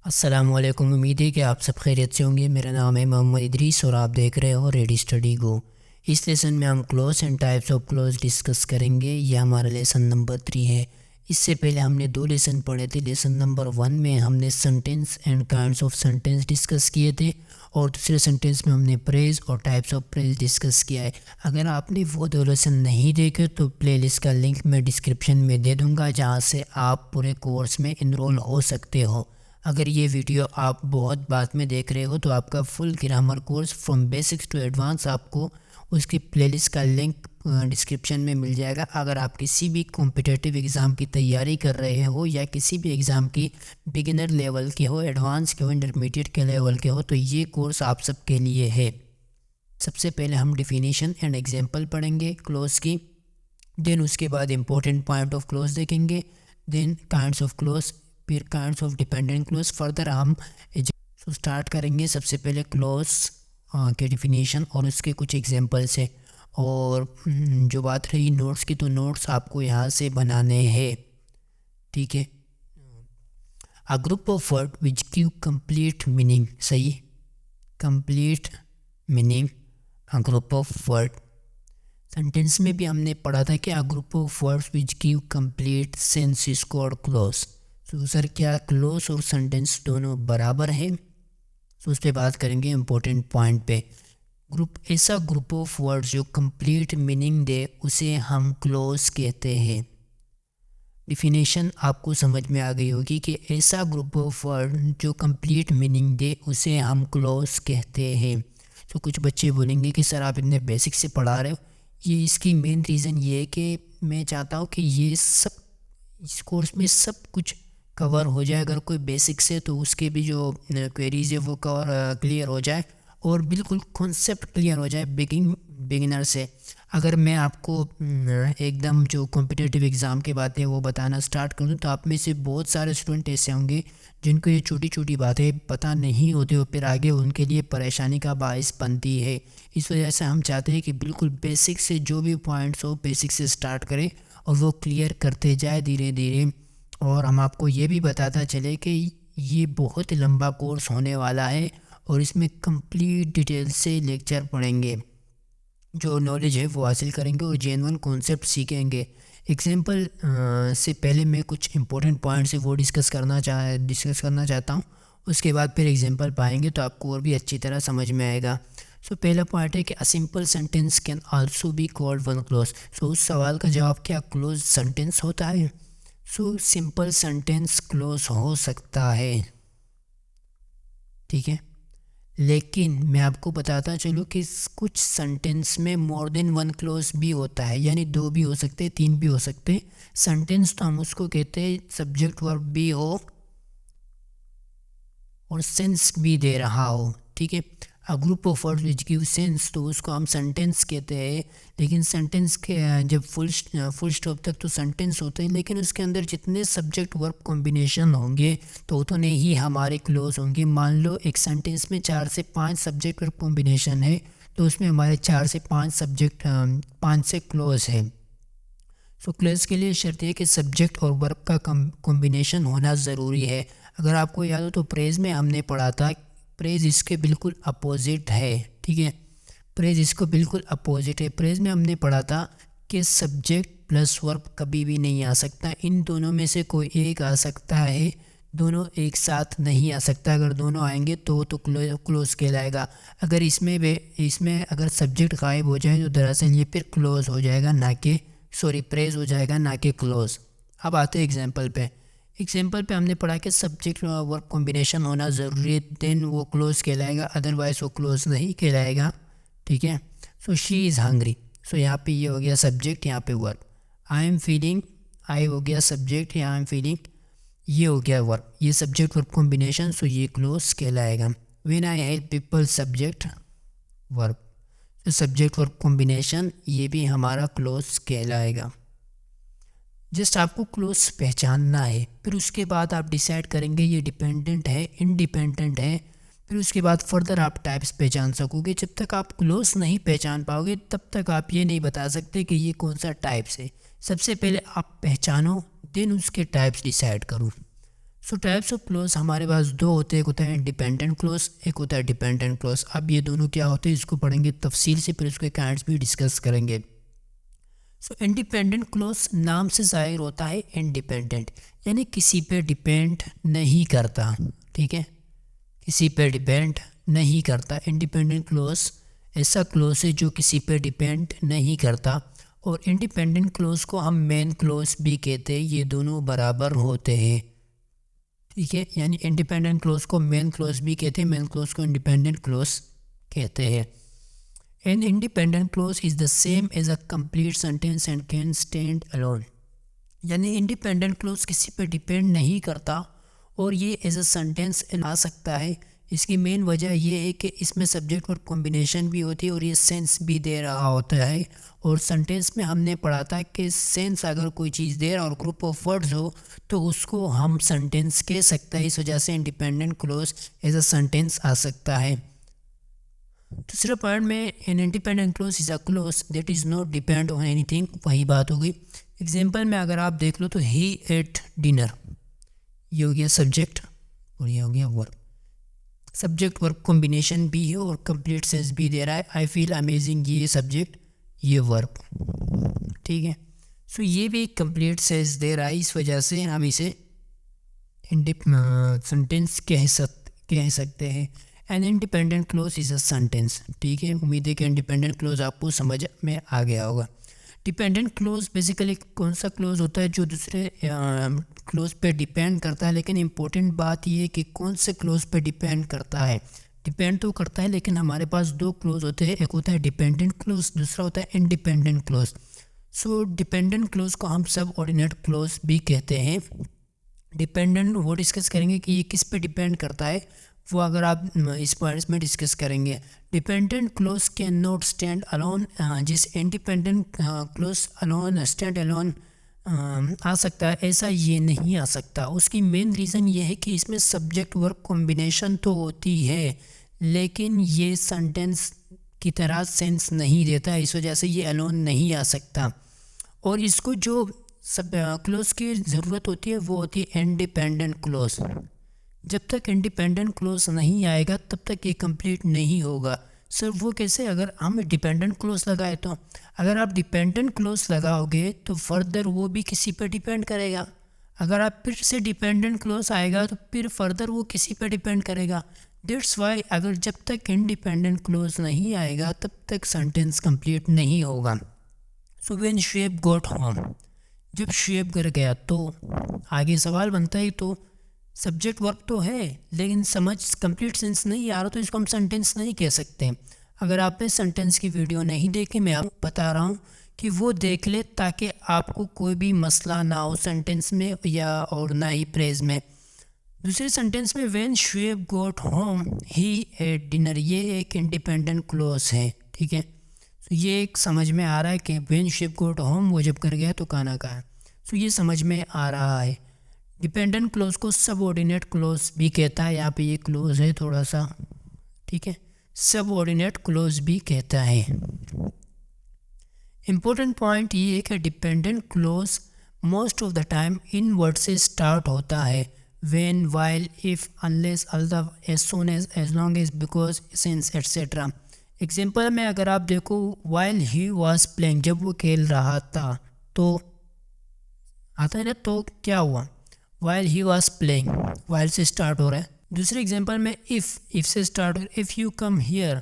अस्सलामुअलैकुम। उम्मीद है कि आप सब खैरियत से होंगे। मेरा नाम है मोहम्मद इदरीस और आप देख रहे हो रेडी स्टडी गो। इस लेसन में हम close and types of close discuss करेंगे। यह हमारा लेसन नंबर 3 है। इससे पहले हमने 2 लेसन पढ़े थे। लेसन नंबर 1 में हमने sentence and kinds of sentence discuss किए थे और दूसरे सेंटेंस में हमने प्रेज और टाइप्स ऑफ प्रेज डिस्कस किया है। अगर आपने वो 2 लेसन नहीं देखे तो प्लेलिस्ट का लिंक मैं डिस्क्रिप्शन में दे दूँगा, जहाँ से आप पूरे कोर्स में इनरोल हो सकते हो। अगर ये वीडियो आप बहुत बाद में देख रहे हो तो आपका full grammar course from basics to advance आपको उसकी प्लेलिस्ट का लिंक डिस्क्रिप्शन में मिल जाएगा। अगर आप किसी भी कॉम्पिटिटिव एग्ज़ाम की तैयारी कर रहे हो या किसी भी एग्ज़ाम की बिगिनर लेवल के हो, एडवांस के हो, इंटरमीडिएट के लेवल के हो, तो ये कोर्स आप सबके लिए है। सबसे पहले हम डिफिनीशन एंड एग्जाम्पल पढ़ेंगे क्लोज की, देन उसके बाद इम्पोर्टेंट पॉइंट ऑफ क्लोज देखेंगे, देन काइंड्स ऑफ क्लोज, फिर kinds of dependent clause. Further हम स्टार्ट करेंगे सबसे पहले क्लोज के डिफिनीशन और उसके कुछ एग्जांपल से। और जो बात रही नोट्स की, तो नोट्स आपको यहाँ से बनाने हैं, ठीक है। A group of word which give complete meaning, सही, complete meaning, a group of word. Sentence में भी हमने पढ़ा था कि a group of words which give complete sense is called clause. तो सर क्या क्लोज और सेंटेंस दोनों बराबर है? तो उस पर बात करेंगे इम्पोर्टेंट पॉइंट पे। ऐसा ग्रुप ऑफ वर्ड्स जो कंप्लीट मीनिंग दे उसे हम क्लोज कहते हैं। डिफिनेशन आपको समझ में आ गई होगी कि ऐसा ग्रुप ऑफ वर्ड जो कंप्लीट मीनिंग दे उसे हम क्लोज कहते हैं। तो कुछ बच्चे बोलेंगे कि सर आप इतने बेसिक से पढ़ा रहे हो। ये इसकी मेन रीज़न ये है कि मैं चाहता हूँ कि ये सब इस कोर्स में सब कुछ कवर हो जाए। अगर कोई बेसिक से तो उसके भी जो क्वेरीज है वो क्लियर हो जाए और बिल्कुल कॉन्सेप्ट क्लियर हो जाए बिगिनर से। अगर मैं आपको एकदम जो कॉम्पिटिटिव एग्ज़ाम के बातें वो बताना स्टार्ट करूँ तो आप में से बहुत सारे स्टूडेंट ऐसे होंगे जिनको ये छोटी छोटी बातें पता नहीं होती और फिर आगे उनके लिए परेशानी का बायस बनती है। इस वजह से हम चाहते हैं कि बिल्कुल बेसिक से जो भी पॉइंट्स हो बेसिक से स्टार्ट करें और वो क्लियर करते जाए धीरे धीरे। और हम आपको ये भी बताता चले कि ये बहुत लंबा कोर्स होने वाला है और इसमें कंप्लीट डिटेल से लेक्चर पढ़ेंगे, जो नॉलेज है वो हासिल करेंगे और जेन्युइन कॉन्सेप्ट सीखेंगे। एग्जाम्पल से पहले मैं कुछ इंपॉर्टेंट पॉइंट्स है वो डिस्कस करना चाहता हूँ। उसके बाद फिर एग्जाम्पल पाएंगे तो आपको और भी अच्छी तरह समझ में आएगा। सो पहला पॉइंट है कि a simple sentence can also be called one clause. So उस सवाल का जवाब क्या क्लोज सेंटेंस होता है? सो सिंपल सेंटेंस क्लोज हो सकता है, ठीक है। लेकिन मैं आपको बताता चलूँ कि कुछ सेंटेंस में मोर देन वन क्लोज भी होता है, यानी 2 भी हो सकते हैं, 3 भी हो सकते हैं। सेंटेंस तो हम उसको कहते हैं सब्जेक्ट वर्ब भी हो और सेंस भी दे रहा हो, ठीक है। A group of words which give sense, तो उसको हम सेंटेंस कहते हैं। लेकिन सेंटेंस के जब फुल स्टॉप तक तो सेंटेंस होते हैं, लेकिन उसके अंदर जितने सब्जेक्ट वर्ब कॉम्बिनेशन होंगे तो उतने ही हमारे क्लोज होंगे। मान लो एक सेंटेंस में 4 से 5 सब्जेक्ट वर्ब कॉम्बिनेशन है तो उसमें हमारे 4 से 5 सब्जेक्ट 5 से क्लोज है। सो क्लोज के लिए शर्त है कि सब्जेक्ट और वर्ब का कॉम्बिनेशन होना ज़रूरी है। अगर आपको याद हो तो प्रेज में हमने पढ़ा था, प्रेज इसके बिल्कुल अपोजिट है, ठीक है। प्रेज इसको बिल्कुल अपोजिट है। प्रेज में हमने पढ़ा था कि सब्जेक्ट प्लस वर्ब कभी भी नहीं आ सकता, इन दोनों में से कोई एक आ सकता है, दोनों एक साथ नहीं आ सकता। अगर दोनों आएंगे तो क्लोज कहलाएगा। अगर इसमें अगर सब्जेक्ट गायब हो जाए तो दरअसल ये फिर क्लोज हो जाएगा, ना कि प्रेज हो जाएगा, ना कि क्लोज। अब आते हैं एग्जाम्पल पे। एग्जाम्पल पे हमने पढ़ा कि सब्जेक्ट वर्ब कॉम्बिनेशन होना ज़रूरी है, देन वो क्लोज कहलाएगा, अदरवाइज वो क्लोज नहीं कहलाएगा, ठीक है। सो शी इज़ हंग्री, सो यहाँ पे ये हो गया सब्जेक्ट, यहाँ पे वर्ब। आई एम फीलिंग, आई हो गया सब्जेक्ट, यहाँ आई एम फीलिंग ये हो गया वर्ब। ये सब्जेक्ट वर्ब कॉम्बिनेशन, सो ये क्लोज कहलाएगा। When I help people, subject verb, तो सब्जेक्ट वर्ब कॉम्बिनेशन ये भी हमारा क्लोज कहलाएगा। जस्ट आपको क्लोज पहचानना है, फिर उसके बाद आप डिसाइड करेंगे ये डिपेंडेंट है, इंडिपेंडेंट है। फिर उसके बाद फर्दर आप टाइप्स पहचान सकोगे। जब तक आप क्लोज नहीं पहचान पाओगे तब तक आप ये नहीं बता सकते कि ये कौन सा टाइप्स है। सबसे पहले आप पहचानो, देन उसके टाइप्स डिसाइड करो। सो टाइप्स ऑफ क्लोज हमारे पास दो होते हैं, एक होता है इंडिपेंडेंट क्लोज, एक होता है डिपेंडेंट क्लोज। अब ये दोनों क्या होते हैं इसको पढ़ेंगे तफसील से, फिर उसके काइंड्स भी डिस्कस करेंगे। सो इंडिपेंडेंट क्लोज नाम से ज़ाहिर होता है इंडिपेंडेंट, यानी किसी पे डिपेंड नहीं करता, ठीक है, किसी पे डिपेंड नहीं करता। इंडिपेंडेंट क्लोज ऐसा क्लोज है जो किसी पे डिपेंड नहीं करता। और इंडिपेंडेंट क्लोज को हम मेन क्लोज भी कहते हैं, ये दोनों बराबर होते हैं, ठीक है। यानी इंडिपेंडेंट क्लोज को मेन क्लोज भी कहते हैं, मेन क्लोज को इंडिपेंडेंट क्लोज कहते हैं। An independent clause is the same as a complete sentence and can stand alone. यानी इंडिपेंडेंट क्लोज किसी पे डिपेंड नहीं करता और ये एज अ सेंटेंस आ सकता है। इसकी मेन वजह ये है कि इसमें सब्जेक्ट और कॉम्बिनेशन भी होती है और ये सेंस भी दे रहा होता है। और सेंटेंस में हमने पढ़ा था कि सेंस अगर कोई चीज़ दे रहा और ग्रुप ऑफ वर्ड्स हो तो उसको हम सेंटेंस कह सकते हैं। इस वजह से independent clause as a sentence आ सकता है। दूसरा पॉइंट में an independent clause is a clause that is not depend on anything, वही बात होगी। एग्जाम्पल में अगर आप देख लो तो ही एट डिनर, ये हो गया सब्जेक्ट और ये हो गया वर्ब। सब्जेक्ट वर्ब कॉम्बिनेशन भी है और कंप्लीट सेंस भी दे रहा है। आई फील अमेजिंग, ये सब्जेक्ट ये वर्ब, ठीक है। सो ये भी कंप्लीट सेंस दे रहा है, इस वजह से हम इसे सेंटेंस कह सकते हैं। An independent clause is a sentence, ठीक है। उम्मीद है कि इंडिपेंडेंट क्लोज आपको समझ में आ गया होगा। डिपेंडेंट क्लोज बेसिकली कौन सा क्लोज होता है जो दूसरे क्लोज पे डिपेंड करता है, लेकिन इम्पोर्टेंट बात ये है कि कौन से क्लोज पे डिपेंड करता है। डिपेंड तो करता है लेकिन हमारे पास दो क्लोज होते हैं, एक होता है डिपेंडेंट क्लोज, दूसरा होता है इंडिपेंडेंट क्लोज। सो डिपेंडेंट क्लोज को हम सब ऑर्डिनेट क्लोज भी कहते हैं। डिपेंडेंट वो डिस्कस करेंगे कि ये किस पे डिपेंड करता है, वो अगर आप इस पॉइंट्स में डिस्कस करेंगे। Dependent clause can not stand alone, जिस independent clause alone stand alone आ सकता है, ऐसा ये नहीं आ सकता। उसकी मेन रीज़न ये है कि इसमें सब्जेक्ट वर्ब कॉम्बिनेशन तो होती है लेकिन ये सेंटेंस की तरह सेंस नहीं देता, इस वजह से ये अलोन नहीं आ सकता। और इसको जो सब क्लोज की ज़रूरत होती है वो होती है इंडिपेंडेंट क्लोज। जब तक इंडिपेंडेंट क्लोज नहीं आएगा तब तक ये कंप्लीट नहीं होगा। सर वो कैसे, अगर हम डिपेंडेंट क्लोज लगाए तो अगर आप डिपेंडेंट क्लोज लगाओगे तो फर्दर वो भी किसी पर डिपेंड करेगा। अगर आप फिर से डिपेंडेंट क्लोज आएगा तो फिर फर्दर वो किसी पर डिपेंड करेगा। दैट्स वाई अगर जब तक इंडिपेंडेंट क्लोज नहीं आएगा तब तक सेंटेंस कंप्लीट नहीं होगा। So when Shoaib got home, जब शुएब घर गया तो आगे सवाल बनता है तो सब्जेक्ट वर्ब तो है लेकिन समझ कंप्लीट सेंस नहीं आ रहा तो इसको हम सेंटेंस नहीं कह सकते। अगर आपने सेंटेंस की वीडियो नहीं देखी, मैं आपको बता रहा हूँ कि वो देख ले ताकि आपको कोई भी मसला ना हो सेंटेंस में या और ना ही फ्रेज में। दूसरे सेंटेंस में when Shoaib got home he at dinner, ये एक इंडिपेंडेंट क्लोज है, ठीक है। तो ये एक समझ में आ रहा है कि व्हेन शुएब गॉट होम, वो जब कर गया तो खाना खाया। तो ये समझ में आ रहा है। डिपेंडेंट क्लोज को सबऑर्डिनेट क्लोज भी कहता है, यहाँ पे ये क्लोज है थोड़ा सा, ठीक है, सबऑर्डिनेट क्लोज भी कहता है। इम्पोर्टेंट पॉइंट ये है कि dependent clause most of the time इन वर्ड से स्टार्ट होता है। When, while, if, unless, although, as soon as long as, because, since, etcetera. Example में अगर आप देखो, व्हाइल ही वॉज प्लेइंग, जब वो खेल रहा था, तो आता है ना, तो क्या हुआ, while he was playing, while से स्टार्ट हो रहा है। दूसरे एग्जांपल में if से स्टार्ट हो रहा है। if you come here,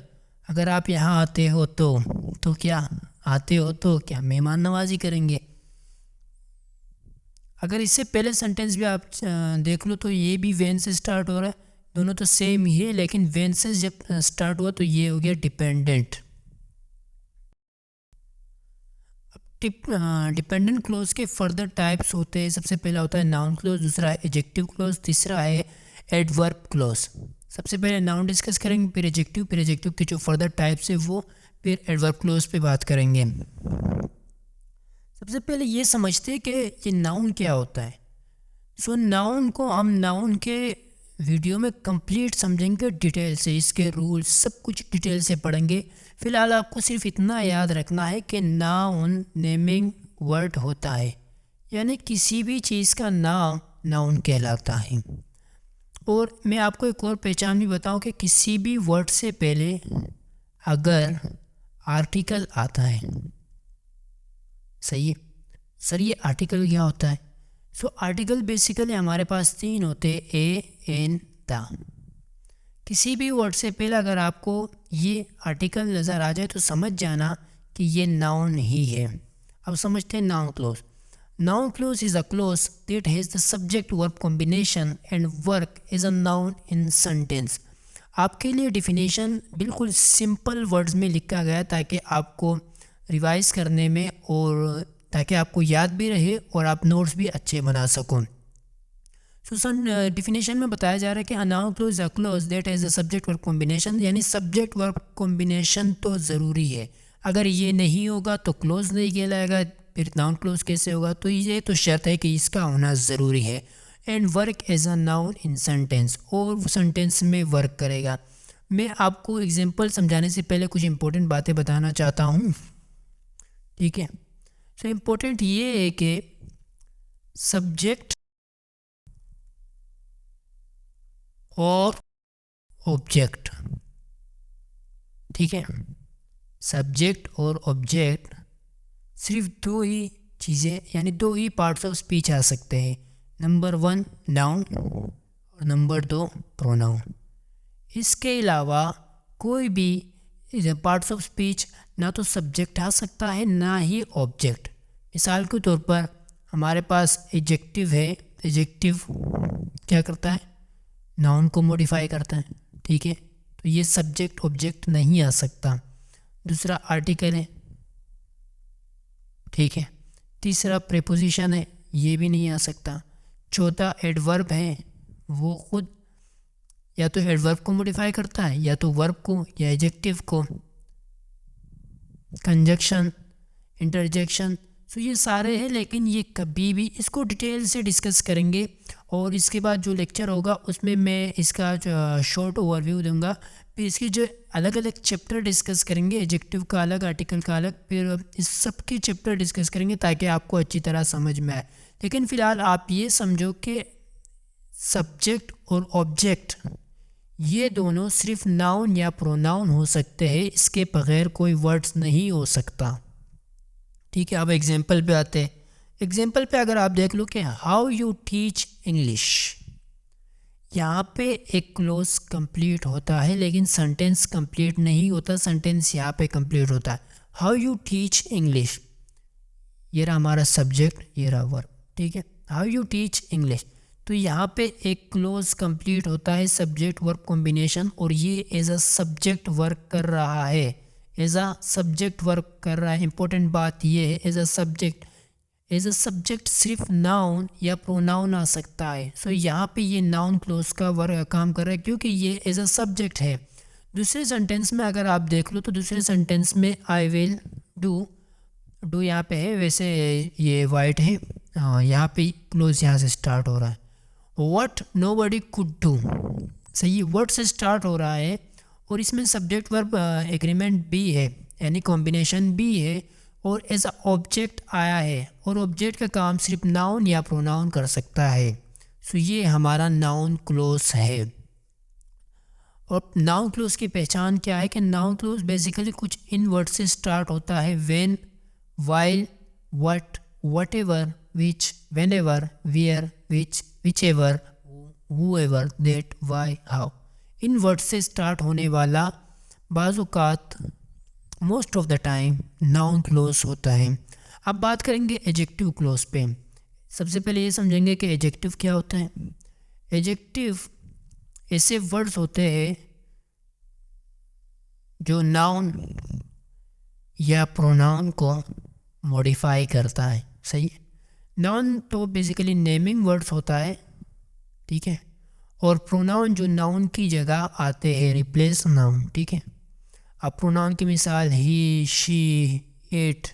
अगर आप यहाँ आते हो तो क्या आते हो तो क्या मेहमान नवाजी करेंगे। अगर इससे पहले सेंटेंस भी आप देख लो तो ये भी when से स्टार्ट हो रहा है, दोनों तो सेम ही है लेकिन when से जब स्टार्ट हुआ तो ये हो गया डिपेंडेंट। डिपेंडेंट क्लोज के फर्दर टाइप्स होते हैं। सबसे पहला होता है नाउन क्लोज, दूसरा है एडजेक्टिव क्लोज, तीसरा है एडवर्ब क्लोज। सबसे पहले नाउन डिस्कस करेंगे, फिर एडजेक्टिव के जो फर्दर टाइप्स है वो, फिर एडवर्ब क्लोज पे बात करेंगे। सबसे पहले ये समझते हैं कि ये नाउन क्या होता है। सो नाउन को हम नाउन के वीडियो में कंप्लीट समझेंगे डिटेल से, इसके रूल्स सब कुछ डिटेल से पढ़ेंगे। फिलहाल आपको सिर्फ इतना याद रखना है कि नाउन नेमिंग वर्ड होता है, यानी किसी भी चीज़ का नाम नाउन कहलाता है। और मैं आपको एक और पहचान भी बताऊं कि किसी भी वर्ड से पहले अगर आर्टिकल आता है, सही है सर, ये आर्टिकल क्या होता है? सो आर्टिकल बेसिकली हमारे पास 3 होते हैं, ए, एन, द। किसी भी वर्ड से पहले अगर आपको ये आर्टिकल नज़र आ जाए तो समझ जाना कि ये नाउन ही है। अब समझते हैं noun clause. Noun clause is a clause that has the subject verb combination and work as a noun in sentence. आपके लिए डिफिनेशन बिल्कुल सिंपल वर्ड्स में लिखा गया ताकि आपको रिवाइज करने में और ताकि आपको याद भी रहे और आप नोट्स भी अच्छे बना सको। सो सन डिफिनेशन में बताया जा रहा है कि a noun clause is a clause that has the subject verb combination, यानी सब्जेक्ट वर्ब कॉम्बिनेशन तो ज़रूरी है। अगर ये नहीं होगा तो क्लोज नहीं कहलाएगा, फिर नाउन क्लोज कैसे होगा? तो ये तो शर्त है कि इसका होना ज़रूरी है। And work as a noun in sentence, और सेंटेंस में वर्क करेगा। मैं आपको एग्जांपल समझाने से पहले कुछ इंपॉर्टेंट बातें बताना चाहता हूँ, ठीक है? सो इम्पोर्टेंट ये है कि सब्जेक्ट और ऑब्जेक्ट, ठीक है, सब्जेक्ट और ऑब्जेक्ट सिर्फ 2 ही चीज़ें यानी 2 ही पार्ट्स ऑफ स्पीच आ सकते हैं। नंबर 1 नाउन और नंबर 2 प्रोनाउन। इसके अलावा कोई भी पार्ट्स ऑफ स्पीच ना तो सब्जेक्ट आ सकता है ना ही ऑब्जेक्ट। मिसाल के तौर पर हमारे पास एडजेक्टिव है, एडजेक्टिव क्या करता है? नाउन को मॉडिफाई करता है, ठीक है, तो ये सब्जेक्ट ऑब्जेक्ट नहीं आ सकता। दूसरा आर्टिकल है, ठीक है। तीसरा प्रीपोजिशन है, ये भी नहीं आ सकता। चौथा एडवर्ब है, वो खुद या तो एडवर्ब को मॉडिफाई करता है या तो वर्ब को या एडजेक्टिव को। कंजक्शन, इंटरजेक्शन, सो ये सारे हैं, लेकिन ये कभी भी इसको डिटेल से डिस्कस करेंगे और इसके बाद जो लेक्चर होगा उसमें मैं इसका जो शॉर्ट ओवरव्यू दूंगा। फिर इसके जो अलग अलग चैप्टर डिस्कस करेंगे, एडजेक्टिव का अलग, आर्टिकल का अलग, फिर इस सब के चैप्टर डिस्कस करेंगे ताकि आपको अच्छी तरह समझ में आए। लेकिन फ़िलहाल आप ये समझो कि सब्जेक्ट और ऑब्जेक्ट ये दोनों सिर्फ नाउन या प्रोनाउन हो सकते हैं, इसके बगैर कोई वर्ड्स नहीं हो सकता, ठीक है। अब एग्जाम्पल पे आते हैं। एग्जाम्पल पे अगर आप देख लो कि हाउ यू टीच इंग्लिश, यहाँ पे एक क्लोज कंप्लीट होता है लेकिन सेंटेंस कंप्लीट नहीं होता, सेंटेंस यहाँ पे कंप्लीट होता है। हाउ यू टीच इंग्लिश, ये रहा हमारा सब्जेक्ट, ये रहा वर्ब, ठीक है। हाउ यू टीच इंग्लिश, तो यहाँ पे एक क्लोज कंप्लीट होता है, सब्जेक्ट वर्ब कॉम्बिनेशन, और ये एज अ सब्जेक्ट वर्क कर रहा है, एज अ सब्जेक्ट वर्क कर रहा है। इंपॉर्टेंट बात ये है, as a subject, as a subject सिर्फ नाउन या प्रोनाउन आ सकता है। सो यहाँ पे ये नाउन क्लोज का वर्क काम कर रहा है क्योंकि ये एज अ सब्जेक्ट है। दूसरे सेंटेंस में अगर आप देख लो तो दूसरे सेंटेंस में आई विल डू यहाँ पे है, वैसे ये वाइट है, यहाँ पे क्लोज यहाँ से स्टार्ट हो रहा है। व्हाट नोबडी कुड डू, सही, वर्ड से स्टार्ट हो रहा है और इसमें सब्जेक्ट वर्ब एग्रीमेंट भी है यानी कॉम्बिनेशन भी है, और एज अ ऑब्जेक्ट आया है, और ऑब्जेक्ट का काम सिर्फ नाउन या प्रोनाउन कर सकता है। सो ये हमारा नाउन क्लोज है। और नाउन क्लोज की पहचान क्या है कि नाउन क्लोज बेसिकली कुछ इन वर्ड से स्टार्ट होता है, when, while, what, whatever, which, whenever, where, which, whichever, whoever, that, why, how। इन वर्ड से स्टार्ट होने वाला बाज़-औक़ात most of the time noun clause होता है। अब बात करेंगे एडजेक्टिव क्लोज पे। सबसे पहले ये समझेंगे कि एडजेक्टिव क्या होता है। एडजेक्टिव ऐसे वर्ड्स होते हैं जो नाउन या प्रोनाउन को मॉडिफाई करता है, सही है। नाउन तो बेसिकली नेमिंग वर्ड्स होता है, ठीक है, और प्रोनाउन जो नाउन की जगह आते हैं, रिप्लेस नाउन, ठीक है। अब प्रोनाउन की मिसाल ही, शी, इट,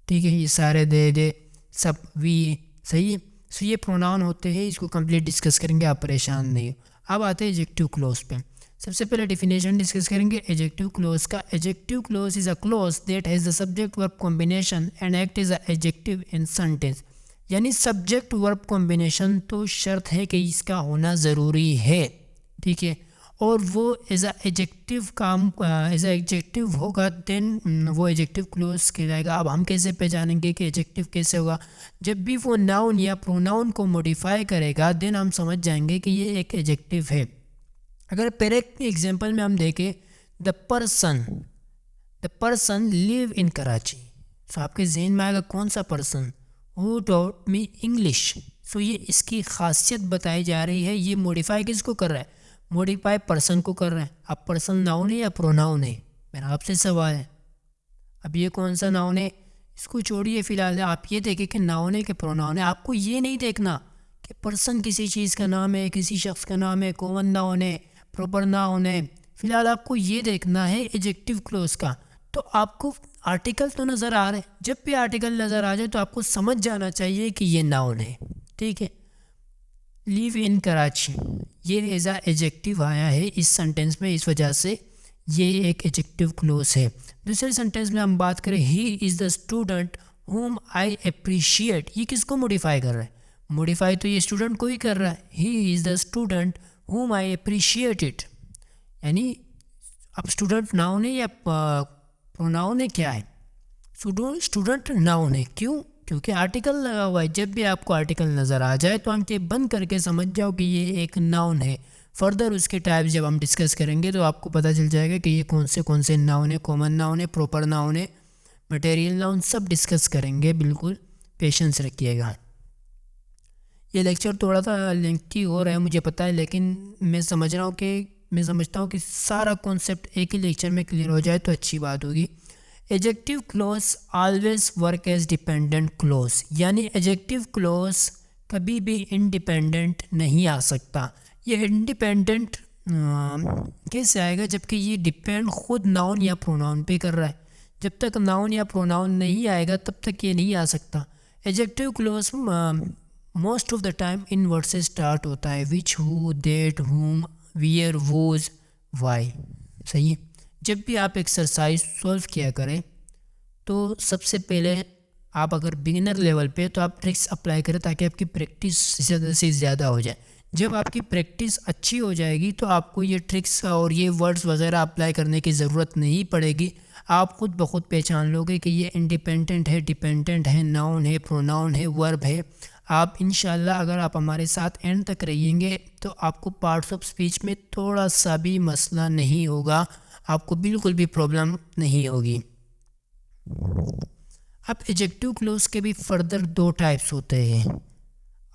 ठीक है, ये सारे दे सब, वी, सही है। सो ये प्रोनाउन होते हैं, इसको कंप्लीट डिस्कस करेंगे, आप परेशान नहीं हो। अब आते हैं एडजेक्टिव क्लोज पे। सबसे पहले डिफिनेशन डिस्कस करेंगे एडजेक्टिव क्लोज का। Adjective close is a clause that has the subject verb combination and act is a adjective in sentence, यानी सब्जेक्ट वर्ब कॉम्बिनेशन तो शर्त है कि इसका होना ज़रूरी है, ठीक है। और वो एज अ एडजेक्टिव होगा, देन वो एडजेक्टिव क्लोज कहलाएगा। अब हम कैसे पहचानेंगे कि एडजेक्टिव कैसे होगा? जब भी वो नाउन या प्रोनाउन को मॉडिफाई करेगा देन हम समझ जाएंगे कि ये एक एडजेक्टिव है। अगर पहले एग्जांपल में हम देखें, the person live in Karachi, so आपके जहन में आएगा कौन सा person? Who taught me English. So ये इसकी खासियत बताई जा रही है। ये मॉडिफाई किसको कर रहा है? मॉडिफाई पर्सन को कर रहा है। अब पर्सन नाउन है या प्रोनाउन है? मेरा आपसे सवाल है। अब ये कौन सा नाउन है? इसको छोड़िए फिलहाल, आप ये देखें कि नाउन है कि प्रोनाउन है। आपको ये नहीं देखना कि पर्सन किसी चीज़ का नाम है, किसी शख्स का नाम है, कॉमन नाउन है, प्रॉपर नाउन है। फिलहाल आपको ये देखना है एडजेक्टिव क्लोज का। तो आपको आर्टिकल तो नज़र आ रहे हैं, जब भी आर्टिकल नज़र आ जाए तो आपको समझ जाना चाहिए कि ये नाउन है, ठीक है। लिव इन कराची, ये एज आ एडजेक्टिव आया है इस सेंटेंस में, इस वजह से ये एक एडजेक्टिव क्लोज है। दूसरे सेंटेंस में हम बात करें, he is the student whom I appreciate, ये किसको मॉडिफाई कर रहा है? मॉडिफाई तो ये स्टूडेंट को ही कर रहा है। He is the student whom I appreciate it, यानी अब स्टूडेंट नाउन है या प्रोनाउन है, क्या है? स्टूडेंट नाउन है। क्यों? क्योंकि आर्टिकल लगा हुआ है। जब भी आपको आर्टिकल नज़र आ जाए तो आंखें बंद करके समझ जाओ कि ये एक नाउन है। फर्दर उसके टाइप्स जब हम डिस्कस करेंगे तो आपको पता चल जाएगा कि ये कौन से नाउन है, कॉमन नाउन है, प्रॉपर नाउन है, मटेरियल नाउन, सब डिस्कस करेंगे। बिल्कुल पेशेंस रखिएगा। ये लेक्चर थोड़ा सा लेंथी हो रहा है मुझे पता है, लेकिन मैं समझता हूँ कि सारा कॉन्सेप्ट एक ही लेक्चर में क्लियर हो जाए तो अच्छी बात होगी। Adjective close always work age dependent clause, यानी एडजेक्टिव क्लोज कभी भी इंडिपेंडेंट नहीं आ सकता। ये इंडिपेंडेंट कैसे आएगा जबकि ये डिपेंड खुद नाउन या प्रोनाउन पे कर रहा है? जब तक नाउन या प्रोनाउन नहीं आएगा तब तक ये नहीं आ सकता। Adjective close most of the time इन वर्ड से स्टार्ट होता है, विच, हु, देट, हुम, वियर, वोज, वाई। सही है। जब भी आप एक्सरसाइज सॉल्व किया करें तो सबसे पहले आप अगर बिगिनर लेवल पे तो आप ट्रिक्स अप्लाई करें ताकि आपकी प्रैक्टिस ज़्यादा से ज़्यादा हो जाए। जब आपकी प्रैक्टिस अच्छी हो जाएगी तो आपको ये ट्रिक्स और ये वर्ड्स वगैरह अप्लाई करने की ज़रूरत नहीं पड़ेगी। आप खुद ब खुद पहचान लोगे कि ये इंडिपेंडेंट है, डिपेंडेंट है, नाउन है, प्रोनाउन है, वर्ब है। आप इंशाल्लाह अगर आप हमारे साथ एंड तक रहिएंगे तो आपको पार्ट्स ऑफ स्पीच में थोड़ा सा भी मसला नहीं होगा, आपको बिल्कुल भी प्रॉब्लम नहीं होगी। अब एडजेक्टिव क्लोज के भी फर्दर 2 टाइप्स होते हैं।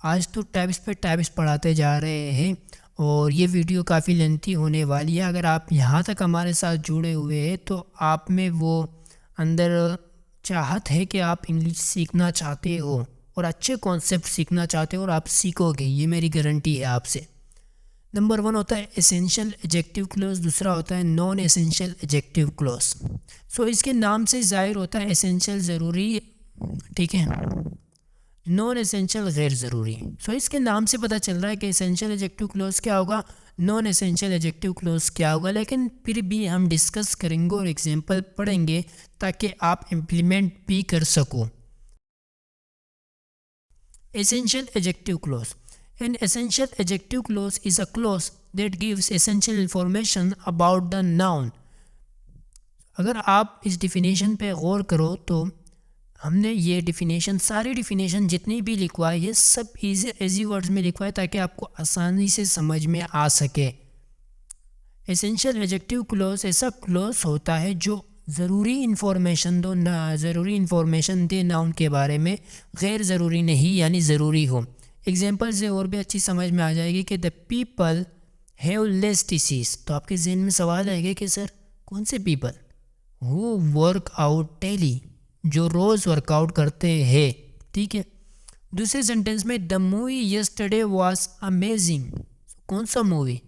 आज तो टाइप्स पे टाइप्स पढ़ाते जा रहे हैं और ये वीडियो काफ़ी लेंथी होने वाली है। अगर आप यहाँ तक हमारे साथ जुड़े हुए हैं तो आप में वो अंदर चाहत है कि आप इंग्लिश सीखना चाहते हो और अच्छे कॉन्सेप्ट सीखना चाहते हो और आप सीखोगे, ये मेरी गारंटी है आपसे। नंबर 1 होता है एसेंशियल एडजेक्टिव क्लोज, दूसरा होता है नॉन एसेंशियल एडजेक्टिव क्लोज। सो इसके नाम से जाहिर होता है एसेंशियल ज़रूरी, ठीक है, नॉन एसेंशियल गैर ज़रूरी। सो इसके नाम से पता चल रहा है कि एसेंशियल एडजेक्टिव क्लोज क्या होगा, नॉन एसेंशियल एडजेक्टिव क्लोज क्या होगा। लेकिन फिर भी हम डिस्कस करेंगे और एग्जांपल पढ़ेंगे ताकि आप इम्प्लीमेंट भी कर सको। Essential adjective clause. An essential adjective clause is a clause that gives essential information about the noun. अगर आप इस डिफिनेशन पे गौर करो तो हमने ये डिफिनेशन, सारी डिफिनेशन जितनी भी लिखवाई है सब इजी वर्ड्स में लिखवाए ताकि आपको आसानी से समझ में आ सके। एसेंशियल एडजेक्टिव क्लोज ऐसा क्लोज होता है जो ज़रूरी इन्फॉर्मेशन दे नाउन के बारे में, गैर ज़रूरी नहीं यानी ज़रूरी हो। एग्जांपल से और भी अच्छी समझ में आ जाएगी कि the people have less disease. तो आपके जहन में सवाल आएगा कि सर कौन से people? Who work out daily, जो रोज़ वर्कआउट करते हैं, ठीक है। दूसरे सेंटेंस में the movie yesterday was amazing. कौन सा movie?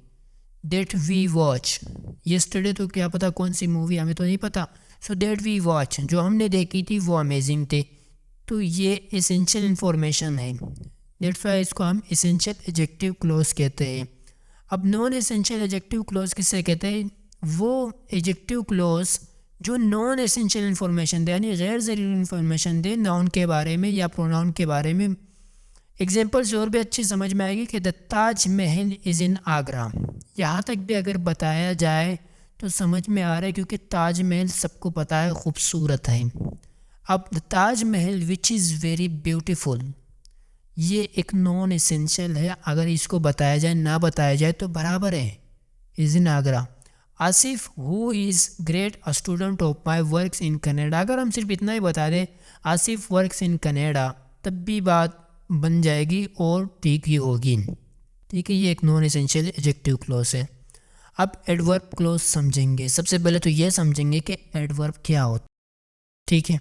That we watch. Yesterday तो क्या पता कौन सी मूवी, हमें तो नहीं पता। सो दैट वी वॉच, जो हमने देखी थी वो अमेजिंग थे। तो ये एसेंशियल इन्फॉर्मेशन है, दैट्स वाई इसको हम एसेंशियल एडजेक्टिव क्लोज कहते हैं। अब नॉन एसेंशियल एडजेक्टिव क्लोज किससे कहते हैं? वो एडजेक्टिव क्लोज जो नॉन एसेंशियल इन्फॉर्मेशन दे, यानी गैर ज़रूरी इन्फॉर्मेशन दे नाउन के बारे में या प्रोनाउन के बारे में, एग्जाम्पल्स और भी अच्छी समझ में आएगी कि the Taj Mahal is in Agra. यहाँ तक भी अगर बताया जाए तो समझ में आ रहा है, क्योंकि ताज महल सबको पता है खूबसूरत है। अब the Taj Mahal which is very beautiful, ये एक नॉन एसेंशियल है, अगर इसको बताया जाए ना बताया जाए तो बराबर है, is in Agra. Asif who is great a student of my works in Canada, अगर हम सिर्फ इतना ही बता दें आसिफ वर्क्स इन कनाडा, तब भी बात बन जाएगी और ठीक ही होगी। ठीक है, ये एक नॉन एसेंशियल एडजेक्टिव क्लॉज है। अब एडवर्ब क्लॉज समझेंगे। सबसे पहले तो ये समझेंगे कि एडवर्ब क्या होता। ठीक है,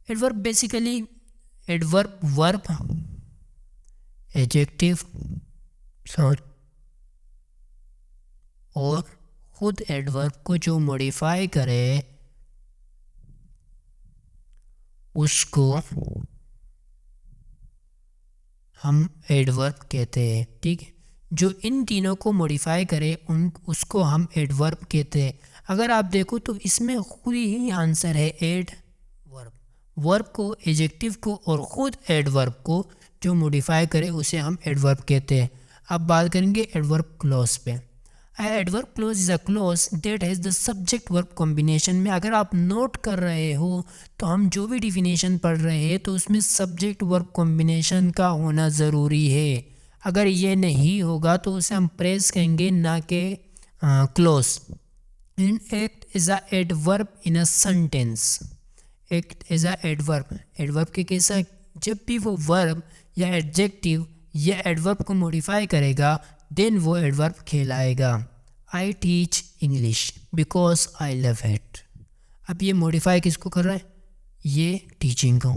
adverb basically adverb verb adjective और खुद एडवर्ब को जो मॉडिफाई करे उसको हम एडवर्ब कहते हैं। ठीक है, जो इन तीनों को मॉडिफाई करे उसको हम एडवर्ब कहते हैं। अगर आप देखो तो इसमें खुद ही आंसर है एडवर्ब। वर्ब को, एडजेक्टिव को और खुद एडवर्ब को जो मॉडिफाई करे उसे हम एडवर्ब कहते हैं। अब बात करेंगे एडवर्ब क्लॉज पे। Adverb clause is a clause that has the subject verb combination में, अगर आप नोट कर रहे हो तो हम जो भी डिफिनेशन पढ़ रहे हैं तो उसमें सब्जेक्ट वर्ब कॉम्बिनेशन का होना ज़रूरी है। अगर ये नहीं होगा तो उसे हम प्रेस कहेंगे, ना कि clause. In act is a adverb in a sentence. Act is a adverb, adverb के कैसा, जब भी वो वर्ब या एडजेक्टिव या एडवर्ब को मॉडिफाई करेगा देन वो एडवर्ब कहलाएगा। आई teach English because I love it. अब ये मॉडिफाई किसको कर रहा है, ये टीचिंग को।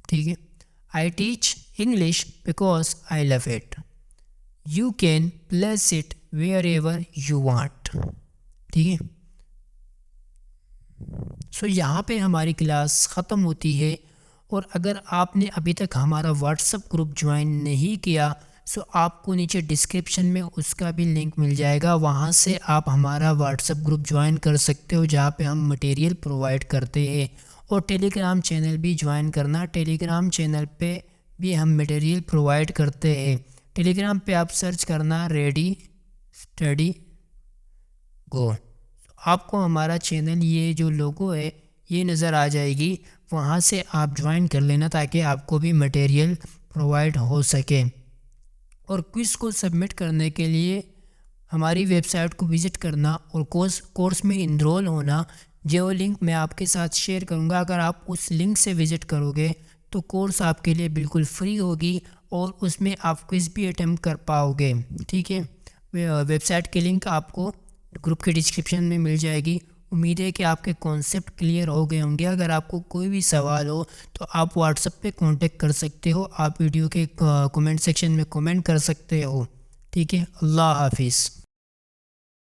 ठीक है, I teach English because I love it. You can place it wherever you want. ठीक है, सो यहाँ पे हमारी क्लास ख़त्म होती है। और अगर आपने अभी तक हमारा व्हाट्सएप ग्रुप ज्वाइन नहीं किया सो आपको नीचे डिस्क्रिप्शन में उसका भी लिंक मिल जाएगा, वहाँ से आप हमारा व्हाट्सएप ग्रुप ज्वाइन कर सकते हो जहाँ पे हम मटेरियल प्रोवाइड करते हैं। और टेलीग्राम चैनल भी ज्वाइन करना, टेलीग्राम चैनल पे भी हम मटेरियल प्रोवाइड करते हैं। टेलीग्राम पे आप सर्च करना रेडी स्टडी गो, आपको हमारा चैनल ये जो लोगो है ये नज़र आ जाएगी, वहाँ से आप ज्वाइन कर लेना ताकि आपको भी मटेरियल प्रोवाइड हो सके। और क्विज़ को सबमिट करने के लिए हमारी वेबसाइट को विज़िट करना और कोर्स में इनरोल होना, जो लिंक मैं आपके साथ शेयर करूँगा, अगर आप उस लिंक से विज़िट करोगे तो कोर्स आपके लिए बिल्कुल फ्री होगी और उसमें आप क्विज़ भी अटेम्प्ट कर पाओगे। ठीक है, वेबसाइट की लिंक आपको ग्रुप के डिस्क्रिप्शन में मिल जाएगी। उम्मीद है कि आपके कॉन्सेप्ट क्लियर हो गए होंगे। अगर आपको कोई भी सवाल हो तो आप व्हाट्सएप पे कांटेक्ट कर सकते हो, आप वीडियो के कमेंट सेक्शन में कमेंट कर सकते हो। ठीक है, अल्लाह हाफिज़।